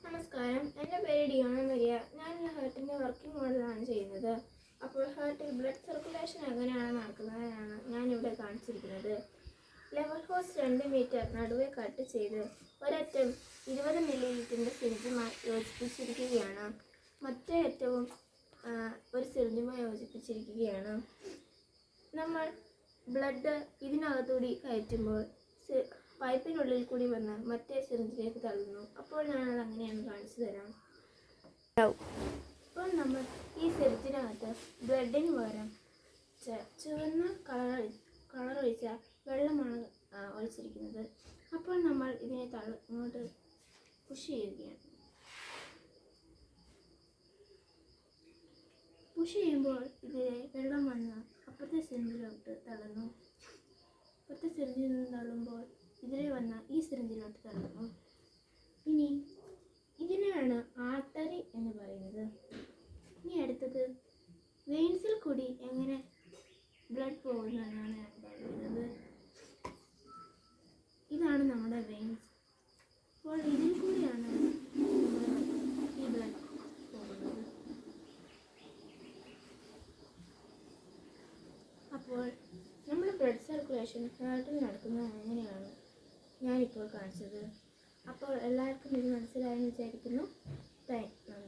നമസ്കാരം, എൻ്റെ പേര് ഡിയോണ മരിയ. ഞാൻ ഹാർട്ടിൻ്റെ വർക്കിംഗ് മോഡലാണ് ചെയ്യുന്നത്. അപ്പോൾ ഹാർട്ടിൽ ബ്ലഡ് സർക്കുലേഷൻ എങ്ങനെയാണ് നടക്കുന്നതെന്നാണ് ഞാനിവിടെ കാണിച്ചിരിക്കുന്നത്. ലെവൽ ഹോസ് 2 മീറ്റർ നടുവെ കട്ട് ചെയ്ത് ഒരറ്റം 20 മില്ലി സിറിഞ്ചുമായി യോജിപ്പിച്ചിരിക്കുകയാണ്. മറ്റേ അറ്റവും ഒരു സിറിഞ്ചുമായി യോജിപ്പിച്ചിരിക്കുകയാണ്. നമ്മൾ ബ്ലഡ് ഇതിനകത്തൂടി കയറ്റുമ്പോൾ പൈപ്പിനുള്ളിൽ കൂടി വന്ന് മറ്റേ സിറിഞ്ചിലേക്ക് തള്ളുന്നു. അപ്പോൾ ഞാനത് അങ്ങനെയാണ് കാണിച്ചു തരാം. ഇപ്പോൾ നമ്മൾ ഈ സിറിഞ്ചിനകത്ത് ബ്ലഡിന് പകരം ചുവന്ന കളറൊഴിച്ച വെള്ളമാണ് ഒഴിച്ചിരിക്കുന്നത്. അപ്പോൾ നമ്മൾ ഇതിനെ ഇങ്ങോട്ട് പുഷ് ചെയ്യുകയാണ്. പുഷ് ചെയ്യുമ്പോൾ ഇതിലെ വെള്ളം വന്ന് അപ്പുറത്തെ സിറിഞ്ചിലോട്ട് തള്ളുന്നു. അപ്പുറത്തെ സിറിഞ്ചിൽ നിന്ന് തള്ളുമ്പോൾ ഇതിലെ വന്ന ഈ സിറിഞ്ചിലോട്ട് തള്ളുന്നു. ഇനി ഇതിനെയാണ് ആർട്ടറി എന്ന് പറയുന്നത്. ഇനി അടുത്തത് വെയിൻസിൽ കൂടി എങ്ങനെ ബ്ലഡ് പോകുന്നു എന്നാണ് ഞാൻ പറയുന്നത്. ഇതാണ് നമ്മുടെ വെയിൻസ്. അപ്പോൾ ഇതിൽ കൂടിയാണ് ഈ ബ്ലഡ് പോകുന്നത്. അപ്പോൾ നമ്മുടെ ബ്ലഡ് സർക്കുലേഷൻ ഹാർട്ടിൽ നടക്കുന്നത് എങ്ങനെയാണ് ഞാനിപ്പോൾ കാണിച്ചത്. അപ്പോൾ എല്ലാവർക്കും ഇത് മനസ്സിലായെന്ന് വിചാരിക്കുന്നു. നന്ദി.